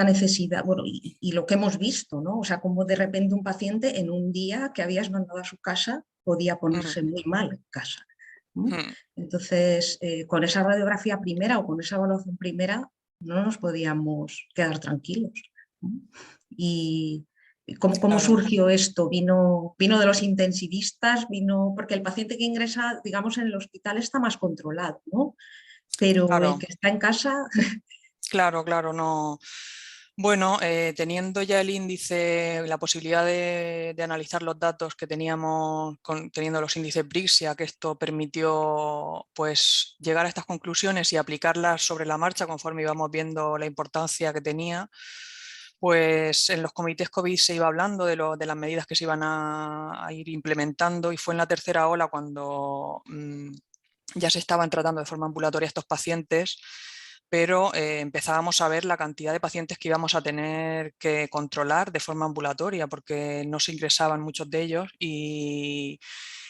necesidad, bueno, y lo que hemos visto, ¿no? O sea, cómo de repente un paciente en un día que habías mandado a su casa podía ponerse muy mal en casa, ¿no? Entonces, con esa radiografía primera o con esa evaluación primera no nos podíamos quedar tranquilos, ¿no? Y ¿cómo Claro. surgió esto? ¿Vino de los intensivistas? Porque el paciente que ingresa, digamos, en el hospital está más controlado, ¿no? Pero Claro. el que está en casa... Claro, no. Bueno, teniendo ya el índice, la posibilidad de analizar los datos que teníamos teniendo los índices Brixia, que esto permitió pues llegar a estas conclusiones y aplicarlas sobre la marcha conforme íbamos viendo la importancia que tenía, pues en los comités COVID se iba hablando de las medidas que se iban a ir implementando, y fue en la tercera ola cuando ya se estaban tratando de forma ambulatoria estos pacientes, pero empezábamos a ver la cantidad de pacientes que íbamos a tener que controlar de forma ambulatoria, porque no se ingresaban muchos de ellos, y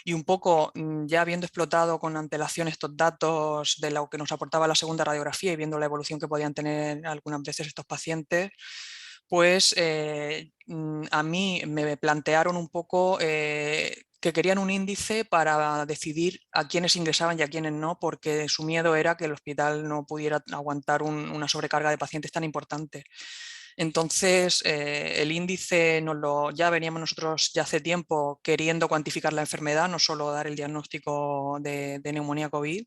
y un poco ya habiendo explotado con antelación estos datos de lo que nos aportaba la segunda radiografía y viendo la evolución que podían tener algunas veces estos pacientes, pues a mí me plantearon un poco que querían un índice para decidir a quiénes ingresaban y a quiénes no, porque su miedo era que el hospital no pudiera aguantar una sobrecarga de pacientes tan importante. Entonces, el índice ya veníamos nosotros ya hace tiempo queriendo cuantificar la enfermedad, no solo dar el diagnóstico de neumonía COVID.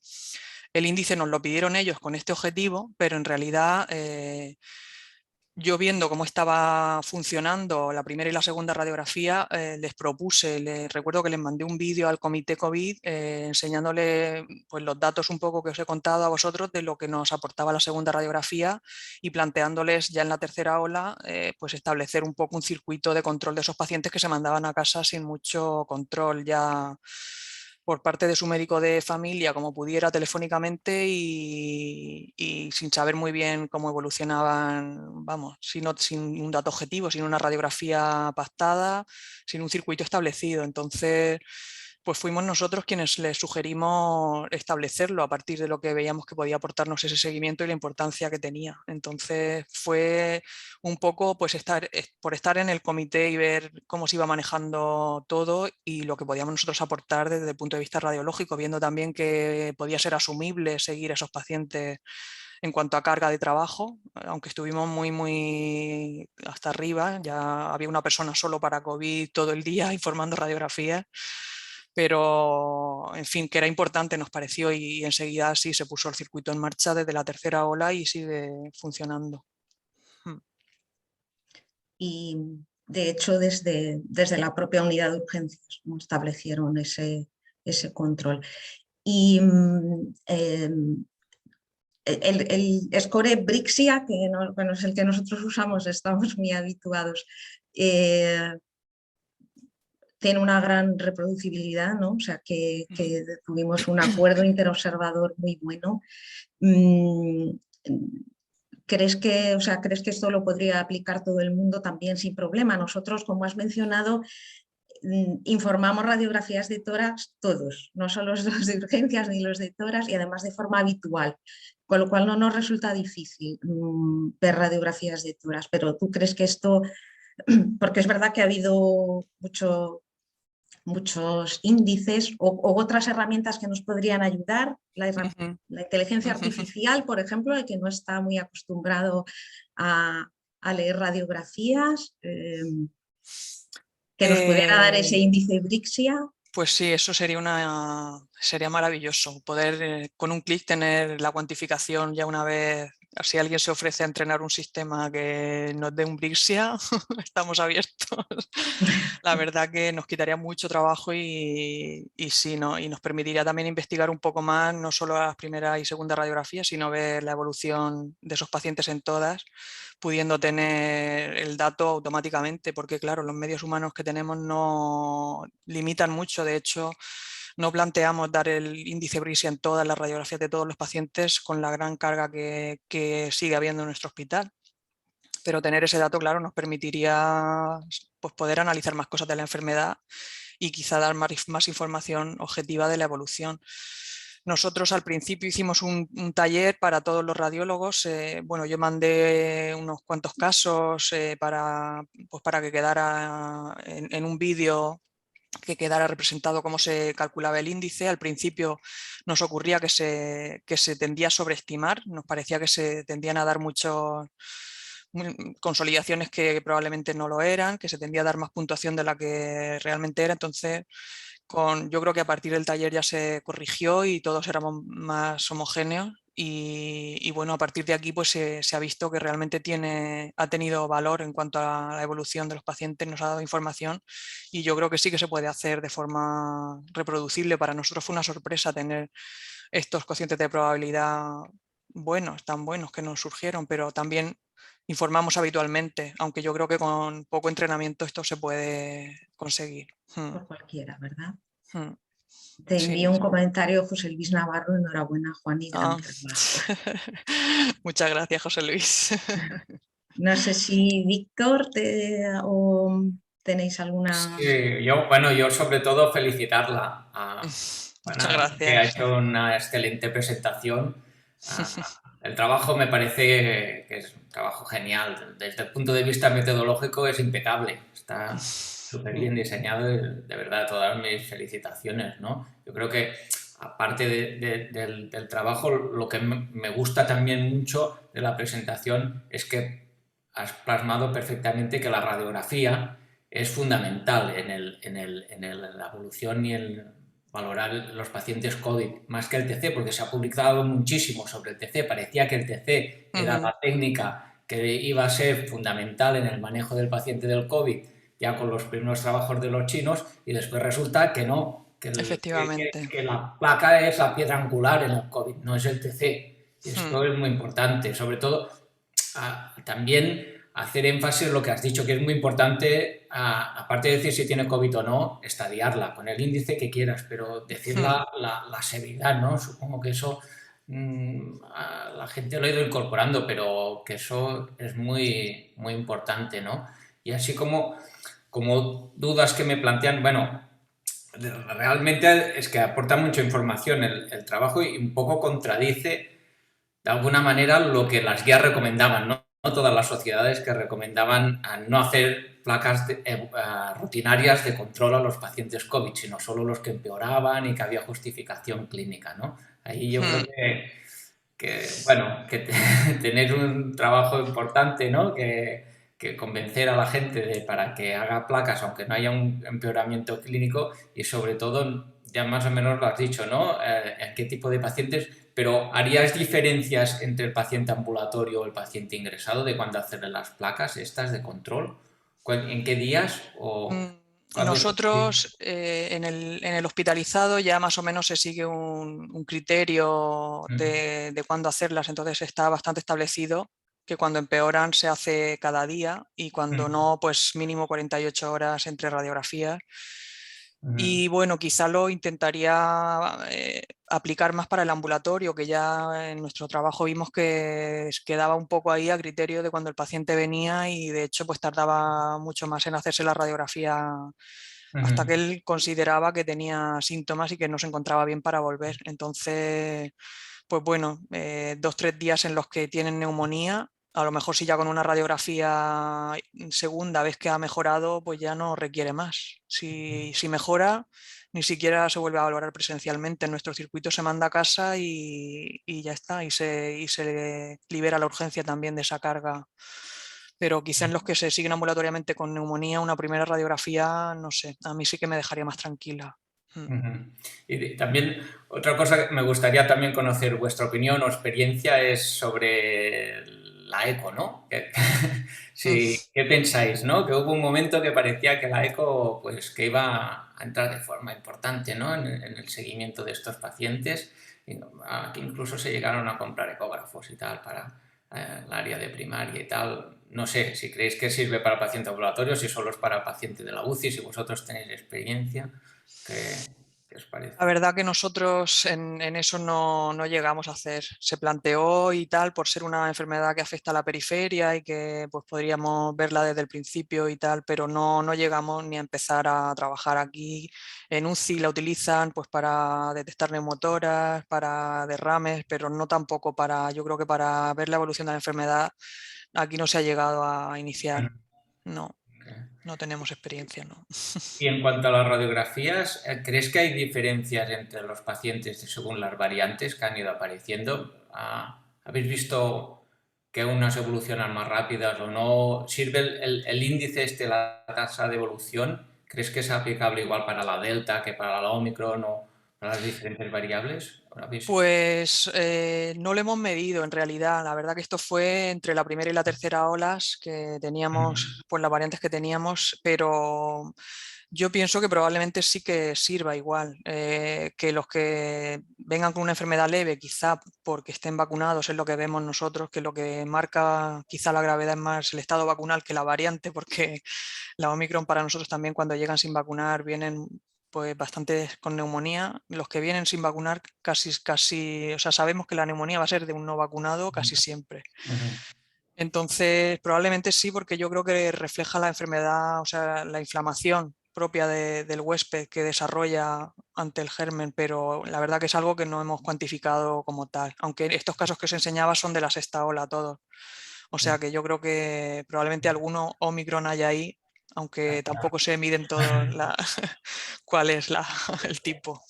El índice nos lo pidieron ellos con este objetivo, pero en realidad yo viendo cómo estaba funcionando la primera y la segunda radiografía, les propuse, recuerdo que les mandé un vídeo al comité COVID enseñándole pues, los datos un poco que os he contado a vosotros de lo que nos aportaba la segunda radiografía y planteándoles ya en la tercera ola pues establecer un poco un circuito de control de esos pacientes que se mandaban a casa sin mucho control ya por parte de su médico de familia como pudiera telefónicamente y sin saber muy bien cómo evolucionaban, vamos, sin un dato objetivo, sin una radiografía pactada, sin un circuito establecido. Entonces, pues fuimos nosotros quienes les sugerimos establecerlo a partir de lo que veíamos que podía aportarnos ese seguimiento y la importancia que tenía. Entonces fue un poco pues por estar en el comité y ver cómo se iba manejando todo y lo que podíamos nosotros aportar desde el punto de vista radiológico, viendo también que podía ser asumible seguir a esos pacientes en cuanto a carga de trabajo, aunque estuvimos muy hasta arriba, ya había una persona solo para COVID todo el día informando radiografías, pero en fin, que era importante nos pareció y enseguida sí se puso el circuito en marcha desde la tercera ola y sigue funcionando. Y de hecho desde la propia unidad de urgencias ¿no? Establecieron ese control. Y el score Brixia, que bueno, es el que nosotros usamos, estamos muy habituados, tiene una gran reproducibilidad, ¿no? O sea que tuvimos un acuerdo interobservador muy bueno. ¿Crees que esto lo podría aplicar todo el mundo también sin problema? Nosotros, como has mencionado, informamos radiografías de tórax todos, no solo los de urgencias ni los de tórax, y además de forma habitual, con lo cual no nos resulta difícil ver radiografías de tórax. Pero ¿tú crees que esto, porque es verdad que ha habido muchos índices o otras herramientas que nos podrían ayudar, la inteligencia artificial, por ejemplo, el que no está muy acostumbrado a leer radiografías, que nos pudiera dar ese índice Brixia? Pues sí, eso sería maravilloso, poder con un clic tener la cuantificación ya una vez. Si alguien se ofrece a entrenar un sistema que nos dé un Brixia, estamos abiertos. La verdad que nos quitaría mucho trabajo y sí, ¿no? Y nos permitiría también investigar un poco más, no solo las primeras y segundas radiografías, sino ver la evolución de esos pacientes en todas, pudiendo tener el dato automáticamente, porque claro, los medios humanos que tenemos no limitan mucho. De hecho, no planteamos dar el índice Brixia en todas las radiografías de todos los pacientes con la gran carga que sigue habiendo en nuestro hospital. Pero tener ese dato, claro, nos permitiría pues, poder analizar más cosas de la enfermedad y quizá dar más información objetiva de la evolución. Nosotros al principio hicimos un taller para todos los radiólogos. Bueno, yo mandé unos cuantos casos para que quedara en un vídeo que quedara representado cómo se calculaba el índice. Al principio nos ocurría que se tendía a sobreestimar, nos parecía que se tendían a dar muchos consolidaciones que probablemente no lo eran, que se tendía a dar más puntuación de la que realmente era. Entonces, yo creo que a partir del taller ya se corrigió y todos éramos más homogéneos. Y bueno, a partir de aquí pues se ha visto que realmente ha tenido valor en cuanto a la evolución de los pacientes, nos ha dado información y yo creo que sí que se puede hacer de forma reproducible. Para nosotros fue una sorpresa tener estos cocientes de probabilidad tan buenos que nos surgieron, pero también informamos habitualmente, aunque yo creo que con poco entrenamiento esto se puede conseguir. Por cualquiera, ¿verdad? Hmm. Te Sí. envío un comentario, José Luis Navarro. Enhorabuena, Juan, y gran trabajo. Muchas gracias, José Luis. No sé si Víctor ¿Tenéis alguna...? Sí, yo sobre todo felicitarla a Muchas Ana, que ha gracias. hecho una excelente presentación. El trabajo me parece que es un trabajo genial. Desde el punto de vista metodológico es impecable. Está súper bien diseñado y de verdad todas mis felicitaciones, ¿no? Yo creo que aparte del trabajo, lo que me gusta también mucho de la presentación es que has plasmado perfectamente que la radiografía es fundamental en la evolución y en valorar los pacientes COVID, más que el TC, porque se ha publicado muchísimo sobre el TC. Parecía que el TC era la técnica que iba a ser fundamental en el manejo del paciente del COVID, ya con los primeros trabajos de los chinos, y después resulta que no, Efectivamente. que la placa es la piedra angular en el COVID, no es el TC. Y esto es muy importante, sobre todo también hacer énfasis en lo que has dicho, que es muy importante, aparte de decir si tiene COVID o no, estadiarla con el índice que quieras, pero decir la severidad, ¿no? Supongo que eso la gente lo ha ido incorporando, pero que eso es muy, muy importante, ¿no? Y así como dudas que me plantean, bueno, realmente es que aporta mucha información el trabajo y un poco contradice de alguna manera lo que las guías recomendaban, ¿no? No todas las sociedades que recomendaban no hacer placas rutinarias de control a los pacientes COVID, sino solo los que empeoraban y que había justificación clínica, ¿no? Ahí yo creo que tener un trabajo importante, ¿no? Que convencer a la gente para que haga placas aunque no haya un empeoramiento clínico y sobre todo, ya más o menos lo has dicho, ¿no? En qué tipo de pacientes, pero ¿harías diferencias entre el paciente ambulatorio o el paciente ingresado de cuándo hacerle las placas estas de control? ¿En qué días? O Nosotros en el hospitalizado ya más o menos se sigue un criterio de cuándo hacerlas, entonces está bastante establecido que cuando empeoran se hace cada día y cuando no, pues mínimo 48 horas entre radiografías. Y bueno, quizá lo intentaría aplicar más para el ambulatorio, que ya en nuestro trabajo vimos que quedaba un poco ahí a criterio de cuando el paciente venía y de hecho pues tardaba mucho más en hacerse la radiografía hasta que él consideraba que tenía síntomas y que no se encontraba bien para volver. Entonces, pues bueno, 2-3 días en los que tienen neumonía. A lo mejor si ya con una radiografía segunda ves que ha mejorado, pues ya no requiere más. Si mejora, ni siquiera se vuelve a valorar presencialmente. En nuestro circuito se manda a casa y ya está. Y se libera la urgencia también de esa carga. Pero quizá en los que se siguen ambulatoriamente con neumonía, una primera radiografía, no sé, a mí sí que me dejaría más tranquila. Y también otra cosa que me gustaría también conocer vuestra opinión o experiencia es sobre la eco, ¿no? Sí, ¿qué pensáis, no? Que hubo un momento que parecía que la eco pues que iba a entrar de forma importante, ¿no? En el seguimiento de estos pacientes, y, que incluso se llegaron a comprar ecógrafos y tal para el área de primaria y tal. No sé si creéis que sirve para el paciente ambulatorio, si solo es para el paciente de la UCI, si vosotros tenéis experiencia. ¿Qué os parece? La verdad que nosotros en eso no llegamos a hacer. Se planteó y tal por ser una enfermedad que afecta a la periferia y que pues podríamos verla desde el principio y tal, pero no llegamos ni a empezar a trabajar aquí. En UCI la utilizan pues para detectar neumotoras, para derrames, pero no tampoco para, yo creo que para ver la evolución de la enfermedad aquí no se ha llegado a iniciar. No tenemos experiencia, ¿no? Y en cuanto a las radiografías, ¿crees que hay diferencias entre los pacientes según las variantes que han ido apareciendo? ¿Habéis visto que unas evolucionan más rápidas o no? ¿Sirve el índice la tasa de evolución? ¿Crees que es aplicable igual para la Delta que para la Omicron o para las diferentes variables? Pues no lo hemos medido en realidad. La verdad que esto fue entre la primera y la tercera olas que teníamos, pues las variantes que teníamos, pero yo pienso que probablemente sí que sirva igual, que los que vengan con una enfermedad leve, quizá porque estén vacunados, es lo que vemos nosotros, que lo que marca quizá la gravedad es más el estado vacunal que la variante, porque la Omicron para nosotros también cuando llegan sin vacunar vienen pues bastante con neumonía. Los que vienen sin vacunar casi, o sea, sabemos que la neumonía va a ser de un no vacunado casi siempre. Entonces, probablemente sí, porque yo creo que refleja la enfermedad, o sea, la inflamación propia del huésped que desarrolla ante el germen, pero la verdad que es algo que no hemos cuantificado como tal, aunque estos casos que os enseñaba son de la sexta ola todos. O sea que yo creo que probablemente alguno Omicron haya ahí, aunque tampoco se miden todos cuál es el tipo.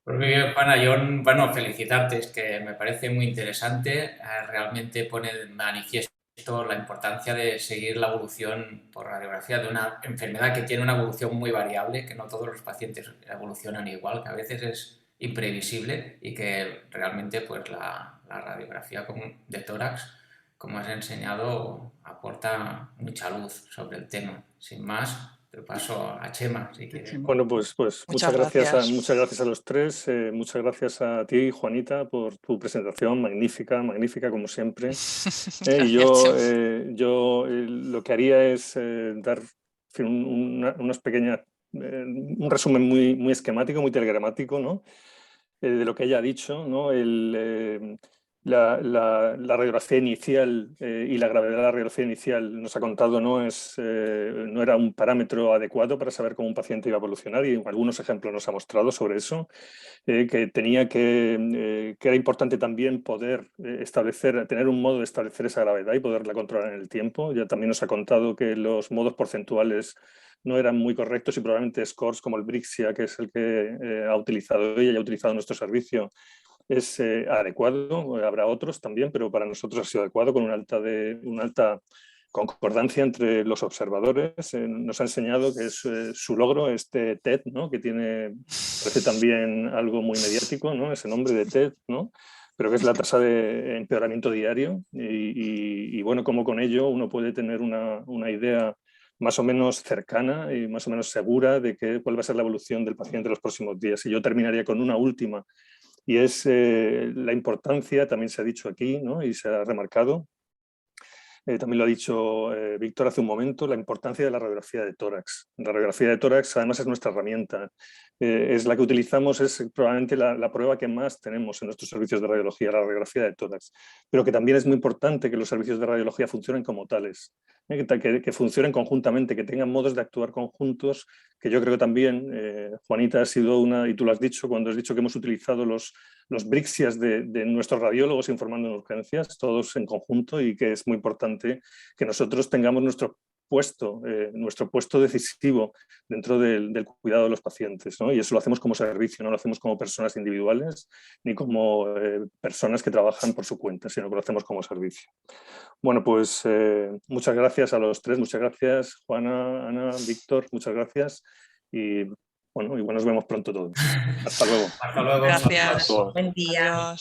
Pues muy bien, Juana, yo, bueno, felicitarte, es que me parece muy interesante, realmente pone de manifiesto la importancia de seguir la evolución por radiografía de una enfermedad que tiene una evolución muy variable, que no todos los pacientes evolucionan igual, que a veces es imprevisible y que realmente pues la radiografía de tórax, como has enseñado, aporta mucha luz sobre el tema. Sin más, te paso a Chema, si quieres. Bueno, pues Muchas muchas gracias a los tres, muchas gracias a ti, Juanita, por tu presentación, magnífica, magnífica como siempre. Y yo lo que haría es dar unas pequeñas, un resumen muy esquemático, muy telegramático, ¿no? De lo que ella ha dicho, ¿no? La radiografía inicial y la gravedad de la radiografía inicial nos ha contado no era un parámetro adecuado para saber cómo un paciente iba a evolucionar, y algunos ejemplos nos ha mostrado sobre eso, que era importante también poder tener un modo de establecer esa gravedad y poderla controlar en el tiempo. Ya también nos ha contado que los modos porcentuales no eran muy correctos y probablemente scores como el Brixia, que es el que ha utilizado ella y ha utilizado nuestro servicio, es adecuado. Habrá otros también, pero para nosotros ha sido adecuado, con una alta concordancia entre los observadores. Nos ha enseñado que es su logro, este TED, ¿no? Que parece también algo muy mediático, ¿no? Ese nombre de TED, ¿no? Pero que es la tasa de empeoramiento diario y bueno, como con ello uno puede tener una idea más o menos cercana y más o menos segura de cuál va a ser la evolución del paciente en los próximos días. Y yo terminaría con una última, y es la importancia, también se ha dicho aquí, ¿no? Y se ha remarcado, también lo ha dicho Víctor hace un momento, la importancia de la radiografía de tórax. La radiografía de tórax además es nuestra herramienta, es la que utilizamos, es probablemente la prueba que más tenemos en nuestros servicios de radiología, la radiografía de tórax, pero que también es muy importante que los servicios de radiología funcionen como tales, que funcionen conjuntamente, que tengan modos de actuar conjuntos, que yo creo que también, Juanita, ha sido y tú lo has dicho cuando has dicho que hemos utilizado los Brixias de nuestros radiólogos informando en urgencias, todos en conjunto, y que es muy importante que nosotros tengamos nuestro puesto decisivo dentro del cuidado de los pacientes, ¿no? Y eso lo hacemos como servicio, no lo hacemos como personas individuales ni como personas que trabajan por su cuenta, sino que lo hacemos como servicio. Bueno, pues muchas gracias a los tres, muchas gracias Juana, Ana, Víctor, muchas gracias y bueno, igual nos vemos pronto todos. Hasta luego. Hasta luego. Gracias. Buen día. Adiós.